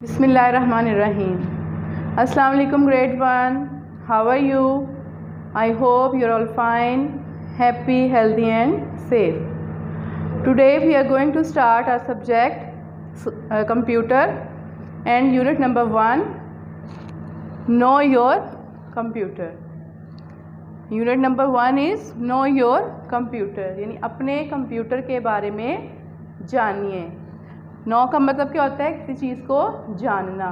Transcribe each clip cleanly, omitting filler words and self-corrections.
Bismillahirrahmanirrahim. Assalamu alaikum grade 1. How are you? I hope you're all fine, happy, healthy and safe. Today we are going to start our subject computer and unit number 1, know your computer. Unit number 1 is know your computer, यानी अपने computer के बारे में जानिए. No का मतलब क्या होता है? किसी चीज़ को जानना.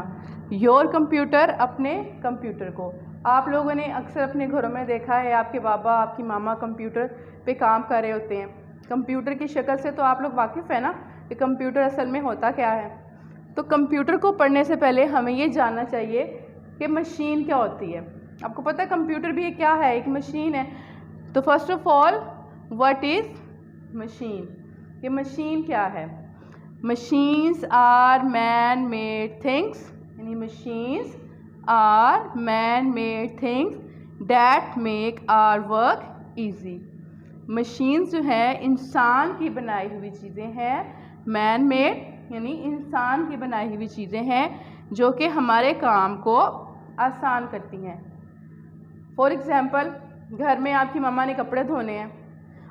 योर कंप्यूटर, अपने कंप्यूटर को. आप लोगों ने अक्सर अपने घरों में देखा है आपके बाबा आपकी मामा कंप्यूटर पे काम कर रहे होते हैं. कंप्यूटर की शक्ल से तो आप लोग वाकिफ़ है ना कि कंप्यूटर असल में होता क्या है. तो कंप्यूटर को पढ़ने से पहले हमें ये जानना चाहिए कि मशीन क्या होती है. आपको पता है कंप्यूटर भी क्या है? एक मशीन है. तो first of all what is machine? ये मशीन क्या है? Machines are man-made things, यानी machines are man-made things that make our work easy. Machines जो है इंसान की बनाई हुई चीज़ें हैं. Man-made यानी इंसान की बनाई हुई चीज़ें हैं जो कि हमारे काम को आसान करती हैं. फॉर एग्ज़ाम्पल, घर में आपकी मम्मा ने कपड़े धोने हैं.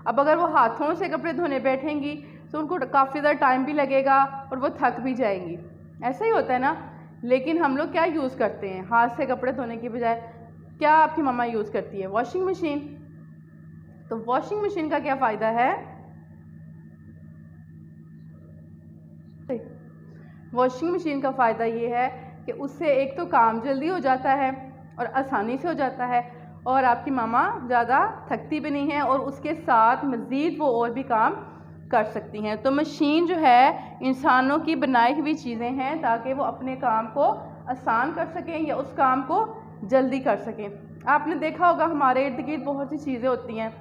अब अगर वो हाथों से कपड़े धोने बैठेंगी तो उनको काफ़ी ज़्यादा टाइम भी लगेगा और वो थक भी जाएंगी. ऐसा ही होता है ना. लेकिन हम लोग क्या यूज़ करते हैं? हाथ से कपड़े धोने की बजाय क्या आपकी मम्मा यूज़ करती है? Washing machine. तो वॉशिंग मशीन का क्या फ़ायदा है? वॉशिंग मशीन का फ़ायदा ये है कि उससे एक तो काम जल्दी हो जाता है और आसानी से हो जाता है और आपकी मामा ज़्यादा थकती भी नहीं है और उसके साथ मज़ीद वो और भी काम कर सकती हैं. तो मशीन जो है इंसानों की बनाई हुई चीज़ें हैं ताकि वो अपने काम को आसान कर सकें या उस काम को जल्दी कर सकें. आपने देखा होगा हमारे इर्द गिर्द बहुत सी चीज़ें होती हैं.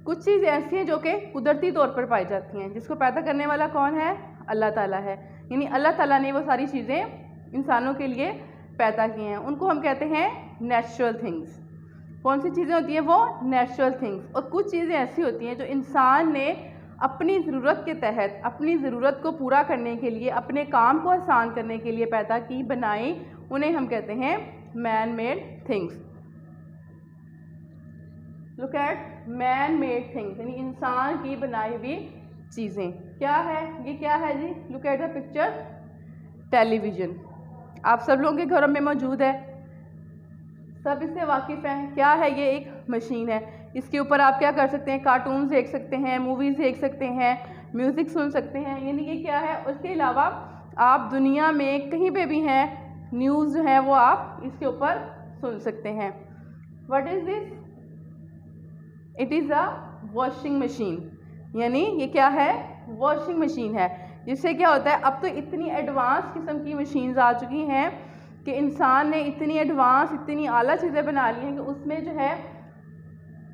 कुछ चीज़ें ऐसी हैं जो कि कुदरती तौर पर पाई जाती हैं. जिसको पैदा करने वाला कौन है? अल्लाह ताला है. यानी अल्लाह ताला ने वो सारी चीज़ें इंसानों के लिए पैदा की हैं. उनको हम कहते हैं नेचुरल थिंग्स. कौन सी चीज़ें होती हैं? वो नेचुरल थिंग्स. और कुछ चीज़ें ऐसी होती हैं जो इंसान ने अपनी ज़रूरत के तहत अपनी ज़रूरत को पूरा करने के लिए अपने काम को आसान करने के लिए पैदा की, बनाई. उन्हें हम कहते हैं man made things. Look at man made things, यानी इंसान की बनाई हुई चीज़ें. क्या है ये? क्या है जी? Look at the picture. Television आप सब लोगों के घरों में मौजूद है. सब इससे वाकिफ़ हैं. क्या है ये? एक मशीन है. इसके ऊपर आप क्या कर सकते हैं? कार्टून्स देख सकते हैं, मूवीज़ देख सकते हैं, म्यूज़िक सुन सकते हैं. यानी कि क्या है? उसके अलावा आप दुनिया में कहीं पे भी हैं, न्यूज़ जो है वो आप इसके ऊपर सुन सकते हैं. What is this? It is a washing machine. यानी ये क्या है? वॉशिंग मशीन है. जिससे क्या होता है, अब तो इतनी एडवांस किस्म की मशीन्स आ चुकी हैं कि इंसान ने इतनी एडवांस, इतनी आला चीज़ें बना ली हैं कि उसमें जो है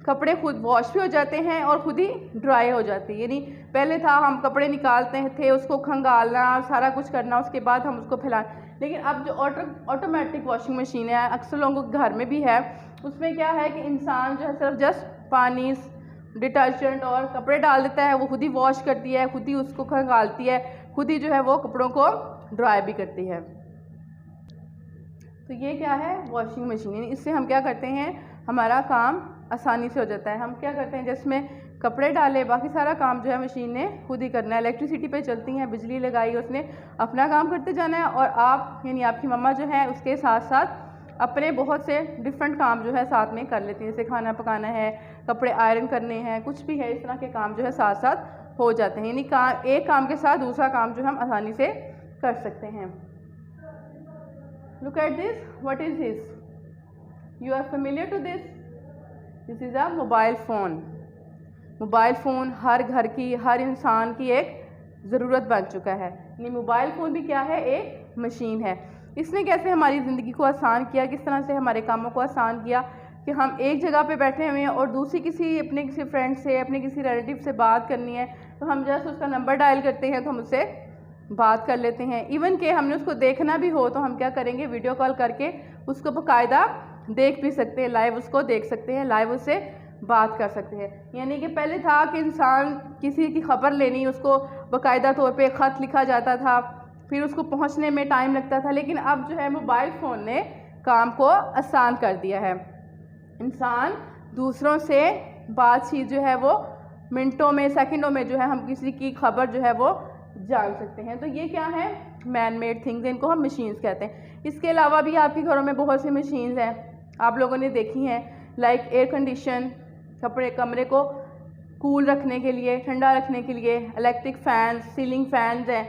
कपड़े खुद वॉश भी हो जाते हैं और खुद ही ड्राई हो जाते हैं. यानी पहले था हम कपड़े निकालते थे, उसको खंगालना, सारा कुछ करना, उसके बाद हम उसको फैलाना. लेकिन अब जो ऑटोमेटिक वॉशिंग मशीन है, अक्सर लोगों के घर में भी है, उसमें क्या है कि इंसान जो है सिर्फ जस्ट पानी, डिटर्जेंट और कपड़े डाल देता है, वो खुद ही वॉश करती है, खुद ही उसको खंगालती है, खुद ही जो है वो कपड़ों को ड्राई भी करती है. तो ये क्या है? Washing machine. इससे हम क्या करते हैं? हमारा काम आसानी से हो जाता है. हम क्या करते हैं? जिसमें कपड़े डाले, बाकी सारा काम जो है मशीन ने खुद ही करना है. इलेक्ट्रिसिटी पे चलती हैं, बिजली लगाई, उसने अपना काम करते जाना है और आप यानी आपकी मम्मा जो है उसके साथ साथ अपने बहुत से डिफरेंट काम जो है साथ में कर लेती हैं. जैसे खाना पकाना है, कपड़े आयरन करने हैं, कुछ भी है, इस तरह के काम जो है साथ साथ हो जाते हैं. यानी एक काम के साथ दूसरा काम जो हम आसानी से कर सकते हैं. Look at this. What is this? You are familiar to this? This is a mobile phone. Mobile phone हर घर की, हर इंसान की एक ज़रूरत बन चुका है. यानी मोबाइल फ़ोन भी क्या है? एक मशीन है. इसने कैसे हमारी ज़िंदगी को आसान किया, किस तरह से हमारे कामों को आसान किया कि हम एक जगह पे बैठे हुए हैं और दूसरी अपने किसी फ्रेंड से, अपने किसी रिलेटिव से बात करनी है तो हम जस्ट उसका नंबर डायल करते हैं तो हम उससे बात कर लेते हैं. इवन कि हमने उसको देखना भी हो तो हम क्या करेंगे? वीडियो कॉल करके उसको बाकायदा देख भी सकते हैं, लाइव उसको देख सकते हैं, लाइव उससे बात कर सकते हैं. यानी कि पहले था कि इंसान किसी की ख़बर लेनी, उसको बाकायदा तौर पे ख़त लिखा जाता था, फिर उसको पहुंचने में टाइम लगता था। लेकिन अब जो है मोबाइल फ़ोन ने काम को आसान कर दिया है। इंसान दूसरों से बातचीत जो है वो मिनटों में, सेकंडों में जो है हम किसी की खबर जो है वो जान सकते हैं। तो ये क्या है? मैन मेड थिंग्स, इनको हम मशीन्स कहते हैं। इसके अलावा भी आपके घरों में बहुत सी मशीन्स हैं, आप लोगों ने देखी हैं, लाइक एयर कंडीशन, कमरे को कूल रखने के लिए, ठंडा रखने के लिए। इलेक्ट्रिक फ़ैन्स, सीलिंग फ़ैन्स हैं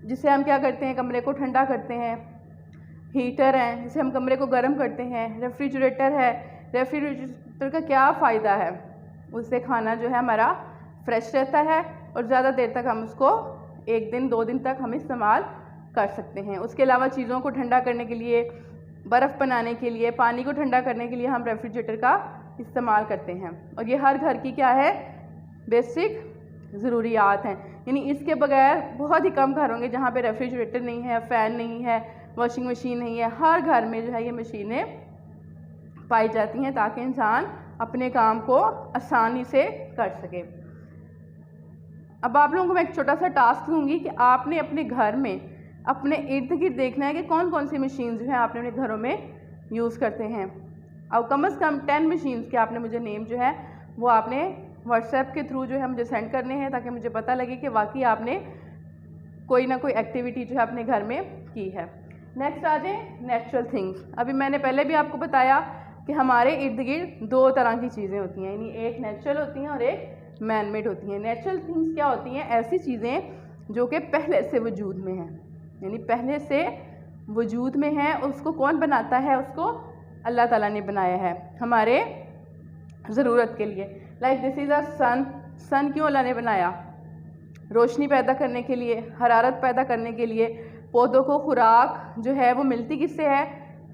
जिससे हम क्या करते हैं, कमरे को ठंडा करते हैं। हीटर हैं जिससे हम कमरे को गर्म करते हैं। रेफ्रिजरेटर है, रेफ्रिजरेटर का क्या फ़ायदा है? उससे खाना जो है हमारा फ्रेश रहता है और ज़्यादा देर तक हम उसको 1 दिन 2 दिन तक हम इस्तेमाल कर सकते हैं। उसके अलावा चीज़ों को ठंडा करने के लिए, बर्फ़ बनाने के लिए, पानी को ठंडा करने के लिए हम रेफ्रिजरेटर का इस्तेमाल करते हैं। और ये हर घर की क्या है? बेसिक ज़रूरियात हैं। यानी इसके बगैर बहुत ही कम घर होंगे जहाँ पे रेफ्रिजरेटर नहीं है, फ़ैन नहीं है, वॉशिंग मशीन नहीं है। हर घर में जो है ये मशीनें पाई जाती हैं ताकि इंसान अपने काम को आसानी से कर सके। अब आप लोगों को मैं एक छोटा सा टास्क दूंगी कि आपने अपने घर में अपने इर्द गिर्द देखना है कि कौन कौन सी मशीन जो है आपने अपने घरों में यूज़ करते हैं। अब कम से कम 10 मशीन्स के आपने मुझे नेम जो है वो आपने व्हाट्सएप के थ्रू जो है मुझे सेंड करने हैं ताकि मुझे पता लगे कि वाकई आपने कोई ना कोई एक्टिविटी जो है अपने घर में की है। नेक्स्ट आ जाए नेचुरल थिंग्स। अभी मैंने पहले भी आपको बताया कि हमारे इर्द गिर्द 2 तरह की चीज़ें होती हैं, यानी एक नेचुरल होती हैं और एक मैन मेड होती हैं। नेचुरल थिंग्स क्या होती हैं? ऐसी चीज़ें जो कि पहले से वजूद में हैं, यानी पहले से वजूद में है। उसको कौन बनाता है? उसको अल्लाह ताला ने बनाया है हमारे ज़रूरत के लिए। लाइक दिस इज़ अ सन। सन क्यों अल्लाह ने बनाया? रोशनी पैदा करने के लिए, हरारत पैदा करने के लिए। पौधों को खुराक जो है वो मिलती किससे है?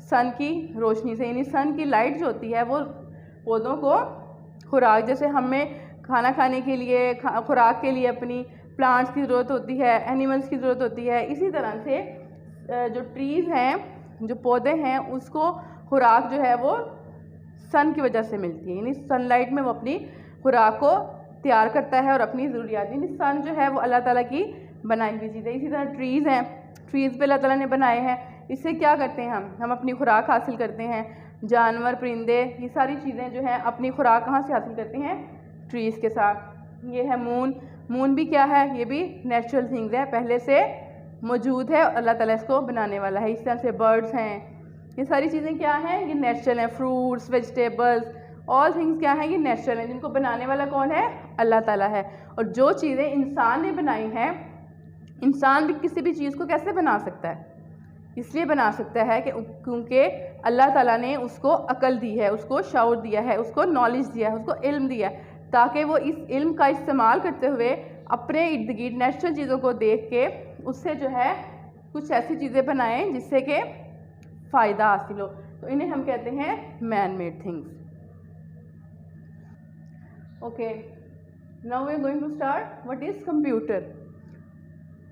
सन की रोशनी से। यानी सन की लाइट जो होती है वो पौधों को खुराक, जैसे हमें खाना खाने के लिए, खुराक के लिए अपनी प्लांट्स की ज़रूरत होती है, एनिमल्स की ज़रूरत होती है, इसी तरह से जो ट्रीज़ हैं, जो पौधे हैं, उसको खुराक जो है वो सन की वजह से मिलती है। यानी सनलाइट में वो अपनी खुराक को तैयार करता है और अपनी ज़रूरियात, यानी सन जो है वो अल्लाह ताला की बनाई हुई चीज़ है। इसी तरह ट्रीज़ हैं, ट्रीज़ पे अल्लाह ताला ने बनाए हैं। इससे क्या करते हैं हम अपनी खुराक हासिल करते हैं। जानवर, परिंदे, ये सारी चीज़ें जो हैं अपनी खुराक कहाँ से हासिल करते हैं? ट्रीज़ के साथ। ये है मून। मून भी क्या है? ये भी नेचुरल थिंग्स है, पहले से मौजूद है और अल्लाह ताला इसको बनाने वाला है। इस तरह से बर्ड्स हैं, ये सारी चीज़ें क्या हैं? ये नेचुरल हैं। फ्रूट्स, वेजिटेबल्स, ऑल थिंग्स क्या हैं? ये नेचुरल हैं, जिनको बनाने वाला कौन है? अल्लाह ताला है। और जो चीज़ें इंसान ने बनाई हैं, इंसान भी किसी भी चीज़ को कैसे बना सकता है? इसलिए बना सकता है कि क्योंकि अल्लाह ताला ने उसको अकल दी है, उसको शऊर दिया है, उसको नॉलेज दिया है, उसको इल्म दिया है, ताकि वो इस इल्म का इस्तेमाल करते हुए अपने इर्द गिर्द नेचुरल चीज़ों को देख के उससे जो है कुछ ऐसी चीज़ें बनाएं जिससे कि फ़ायदा हासिल हो। तो इन्हें हम कहते हैं man made things. Okay, now we are going to start what is computer.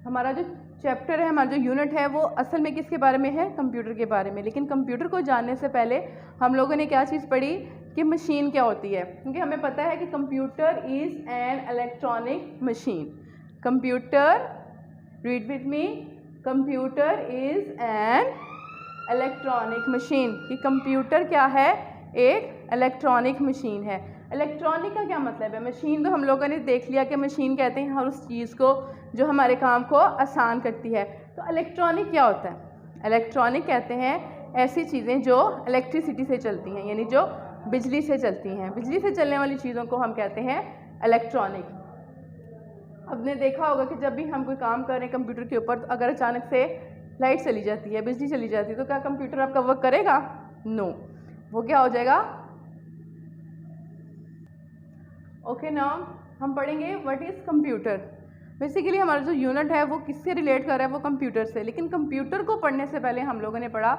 हमारा जो चैप्टर है, हमारा जो यूनिट है, वो असल में किसके बारे में है? कंप्यूटर के बारे में। लेकिन कंप्यूटर को जानने से पहले हम लोगों ने क्या चीज़ पढ़ी कि मशीन क्या होती है, क्योंकि हमें पता है कि computer is an electronic machine. Computer, read with me, computer is an electronic machine. कि कंप्यूटर क्या है? एक इलेक्ट्रॉनिक मशीन है। इलेक्ट्रॉनिक का क्या मतलब है? मशीन तो हम लोगों ने देख लिया कि मशीन कहते हैं हर उस चीज़ को जो हमारे काम को आसान करती है। तो इलेक्ट्रॉनिक क्या होता है? इलेक्ट्रॉनिक कहते हैं ऐसी चीज़ें जो इलेक्ट्रिसिटी से चलती हैं, यानी जो बिजली से चलती हैं। बिजली से चलने वाली चीज़ों को हम कहते हैं इलेक्ट्रॉनिक। आपने देखा होगा कि जब भी हम कोई काम कर रहे हैं कंप्यूटर के ऊपर, तो अगर अचानक से लाइट चली जाती है, बिजली चली जाती है, तो क्या कंप्यूटर आपका वर्क करेगा? नो, वो क्या हो जाएगा? ओके, नाउ हम पढ़ेंगे व्हाट इज़ कंप्यूटर। बेसिकली हमारा जो यूनिट है वो किससे रिलेट कर रहा है? वो कंप्यूटर से। लेकिन कंप्यूटर को पढ़ने से पहले हम लोगों ने पढ़ा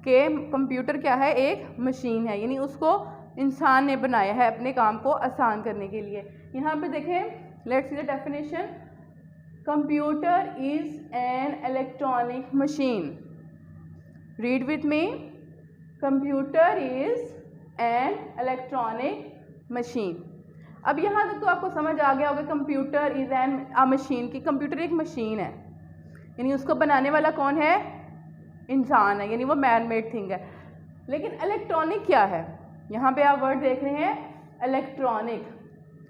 कि कंप्यूटर क्या है? एक मशीन है, यानी उसको इंसान ने बनाया है अपने काम को आसान करने के लिए। यहाँ पे देखें, let's see the definition. Computer is an electronic machine. Read with me, computer is an electronic machine. अब यहाँ तक तो आपको समझ आ गया होगा computer is an a machine, कि कंप्यूटर एक मशीन है। यानी उसको बनाने वाला कौन है? इंसान है, यानी वो मैन मेड थिंग है। लेकिन इलेक्ट्रॉनिक क्या है? यहाँ पे आप वर्ड देख रहे हैं इलेक्ट्रॉनिक।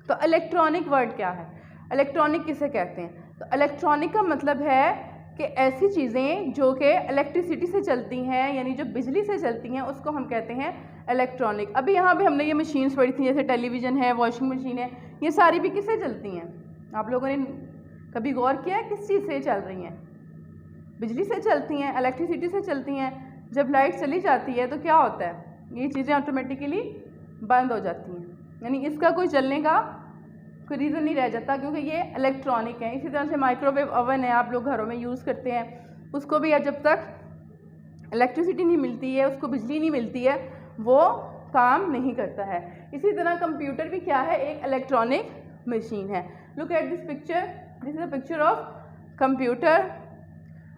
तो इलेक्ट्रॉनिक वर्ड क्या है? इलेक्ट्रॉनिक किसे कहते हैं? तो इलेक्ट्रॉनिक का मतलब है कि ऐसी चीज़ें जो कि इलेक्ट्रिसिटी से चलती हैं, यानी जो बिजली से चलती हैं, उसको हम कहते हैं इलेक्ट्रॉनिक। अभी यहाँ पे हमने ये मशीन्स पढ़ी थी, जैसे टेलीविज़न है, वॉशिंग मशीन है, ये सारी भी किससे चलती हैं? आप लोगों ने कभी गौर किया है किस चीज़ से चल रही हैं? बिजली से चलती हैं, इलेक्ट्रिसिटी से चलती हैं। जब लाइट चली जाती है तो क्या होता है? ये चीज़ें ऑटोमेटिकली बंद हो जाती हैं, यानी इसका कोई चलने का कोई रीज़न नहीं रह जाता, क्योंकि ये इलेक्ट्रॉनिक है। इसी तरह से माइक्रोवेव ओवन है, आप लोग घरों में यूज़ करते हैं, उसको भी जब तक इलेक्ट्रिसिटी नहीं मिलती है, उसको बिजली नहीं मिलती है, वो काम नहीं करता है। इसी तरह कंप्यूटर भी क्या है? एक इलेक्ट्रॉनिक मशीन है। Look at this picture, this is a picture of computer.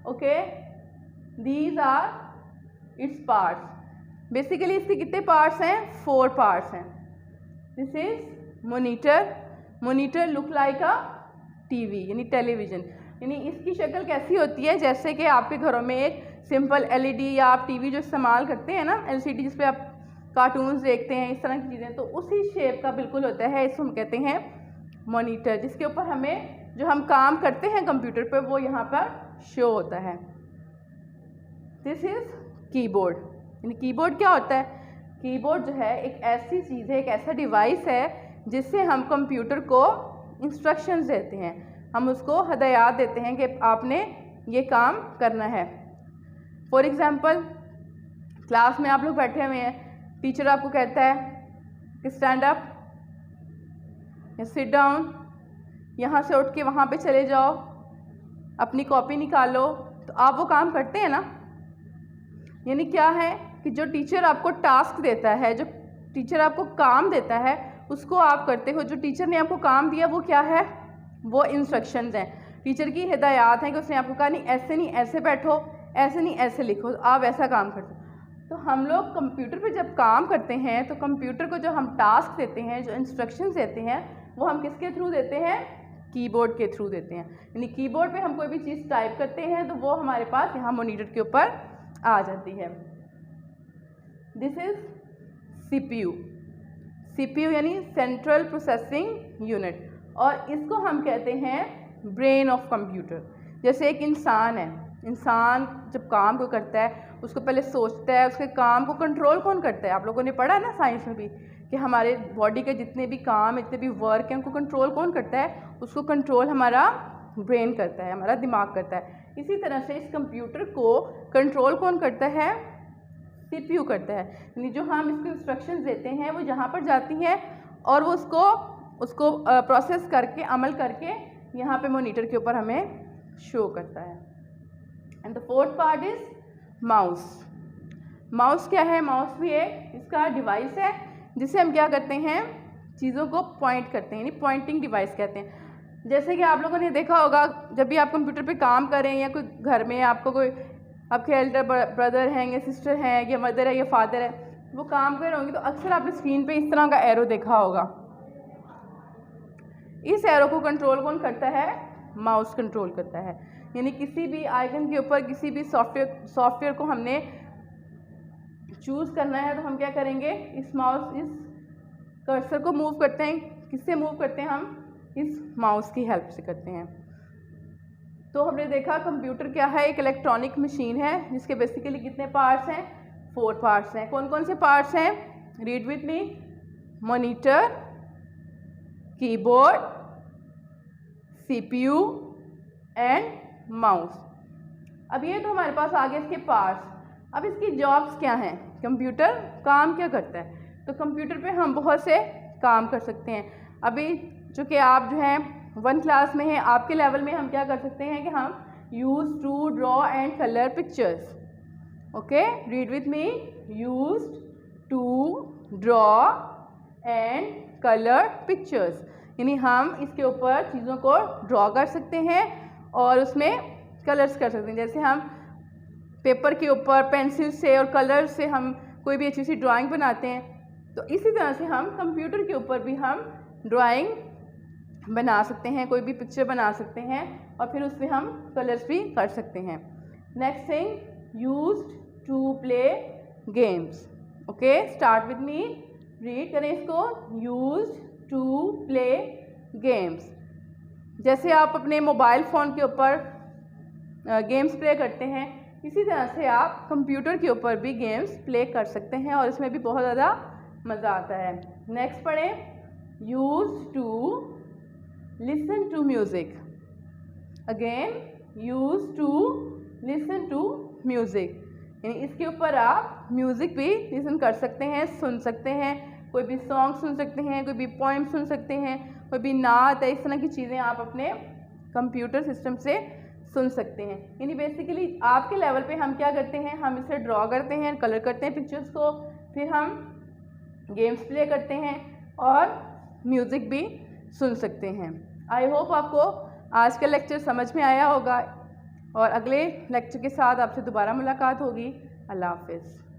Okay, these are its parts. Basically इसके कितने पार्ट्स हैं? 4 पार्ट्स हैं। This is monitor. Monitor look like a TV, यानी टेलीविज़न। यानी इसकी शक्ल कैसी होती है? जैसे कि आपके घरों में एक सिंपल एलईडी या आप टीवी जो इस्तेमाल करते हैं ना, एलसीडी, जिस पे आप कार्टून्स देखते हैं, इस तरह की चीज़ें, तो उसी शेप का बिल्कुल होता है। इसको हम कहते हैं मॉनिटर, जिसके ऊपर हमें जो हम काम करते हैं कंप्यूटर पर, वो यहाँ पर शो होता है। This is keyboard. यानी कीबोर्ड क्या होता है? कीबोर्ड जो है एक ऐसी चीज़ है, एक ऐसा डिवाइस है जिससे हम कंप्यूटर को इंस्ट्रक्शंस देते हैं, हम उसको हदायत देते हैं कि आपने ये काम करना है। फॉर एग्ज़ाम्पल, क्लास में आप लोग बैठे हुए हैं, टीचर आपको कहता है कि स्टैंड अप या सिट डाउन, यहाँ से उठ के वहाँ पे चले जाओ, अपनी कॉपी निकालो, तो आप वो काम करते हैं ना। यानी क्या है कि जो टीचर आपको टास्क देता है, जो टीचर आपको काम देता है, उसको आप करते हो। जो टीचर ने आपको काम दिया वो क्या है? वो इंस्ट्रक्शंस हैं, टीचर की हिदायत हैं कि उसने आपको कहा नहीं ऐसे नहीं ऐसे बैठो, ऐसे नहीं ऐसे लिखो, तो आप ऐसा काम करते हो। तो हम लोग कंप्यूटर पे जब काम करते हैं तो कंप्यूटर को जो हम टास्क देते हैं, जो इंस्ट्रक्शंस देते हैं, वो हम किसके थ्रू देते हैं? कीबोर्ड के थ्रू देते हैं। यानी कीबोर्ड पे हम कोई भी चीज़ टाइप करते हैं तो वो हमारे पास यहाँ मॉनिटर के ऊपर आ जाती है। This is CPU। CPU यानी सेंट्रल प्रोसेसिंग यूनिट, और इसको हम कहते हैं ब्रेन ऑफ कंप्यूटर। जैसे एक इंसान है, इंसान जब काम को करता है उसको पहले सोचता है, उसके काम को कंट्रोल कौन करता है? आप लोगों ने पढ़ा है ना साइंस में भी कि हमारे बॉडी के जितने भी काम, जितने भी वर्क हैं, उनको कंट्रोल कौन करता है? उसको कंट्रोल हमारा ब्रेन करता है, हमारा दिमाग करता है। इसी तरह से इस कंप्यूटर को कंट्रोल कौन करता है? CPU करता है। यानी जो हम इसको इंस्ट्रक्शंस देते हैं वो जहाँ पर जाती हैं और वो उसको प्रोसेस करके, अमल करके यहाँ पे मॉनिटर के ऊपर हमें शो करता है। And the 4th part is mouse. Mouse क्या है? माउस भी एक इसका डिवाइस है जिसे हम क्या करते हैं? चीज़ों को पॉइंट करते हैं, यानी पॉइंटिंग डिवाइस कहते हैं। जैसे कि आप लोगों ने देखा होगा, जब भी आप कंप्यूटर पे काम कर रहे हैं या कोई घर में आपको कोई आपके एल्डर ब्रदर हैं या सिस्टर हैं या मदर है या फादर है, वो काम कर रहे होंगे, तो अक्सर आपने स्क्रीन पे इस तरह का एरो देखा होगा। इस एरो को कंट्रोल कौन करता है? माउस कंट्रोल करता है। यानी किसी भी आइकन के ऊपर किसी भी सॉफ्टवेयर को हमने चूज़ करना है तो हम क्या करेंगे? इस कर्सर को मूव करते हैं। किससे मूव करते हैं? हम इस माउस की हेल्प से करते हैं। तो हमने देखा कंप्यूटर क्या है? एक इलेक्ट्रॉनिक मशीन है जिसके बेसिकली कितने पार्ट्स हैं? 4 पार्ट्स हैं। कौन कौन से पार्ट्स हैं? Read with me. Monitor, keyboard, CPU and mouse. अब ये तो हमारे पास आ गए इसके पार्ट्स। अब इसकी जॉब्स क्या हैं? कंप्यूटर काम क्या करता है? तो कंप्यूटर पे हम बहुत से काम कर सकते हैं। अभी चूँकि आप जो हैं 1 क्लास में हैं, आपके लेवल में हम क्या कर सकते हैं कि हम use to draw and colour pictures. Okay, read with me. Used to draw and colour pictures, यानी हम इसके ऊपर चीज़ों को ड्रॉ कर सकते हैं और उसमें कलर्स कर सकते हैं। जैसे हम पेपर के ऊपर पेंसिल से और कलर से हम कोई भी अच्छी सी ड्राइंग बनाते हैं, तो इसी तरह से हम कंप्यूटर के ऊपर भी हम ड्राइंग बना सकते हैं, कोई भी पिक्चर बना सकते हैं और फिर उसमें हम कलर्स भी कर सकते हैं। Next thing, used to play games. Okay, start with me, read करें इसको। यूज्ड टू प्ले गेम्स, जैसे आप अपने मोबाइल फ़ोन के ऊपर गेम्स प्ले करते हैं, इसी तरह से आप कंप्यूटर के ऊपर भी गेम्स प्ले कर सकते हैं और इसमें भी बहुत ज़्यादा मज़ा आता है। नेक्स्ट पढ़ें, used to listen to music. Again, used to listen to music, यानी इसके ऊपर आप म्यूज़िक भी लिसन कर सकते हैं, सुन सकते हैं, कोई भी सॉन्ग सुन सकते हैं, कोई भी पोइम सुन सकते हैं, कोई भी नात है, इस तरह की चीज़ें आप अपने कंप्यूटर सिस्टम से सुन सकते हैं। यानी बेसिकली आपके लेवल पे हम क्या करते हैं, हम इसे ड्रॉ करते हैं, कलर करते हैं पिक्चर्स को, फिर हम गेम्स प्ले करते हैं और म्यूज़िक भी सुन सकते हैं। आई होप आपको आज का लेक्चर समझ में आया होगा और अगले लेक्चर के साथ आपसे दोबारा मुलाकात होगी। अल्लाह हाफ़िज़।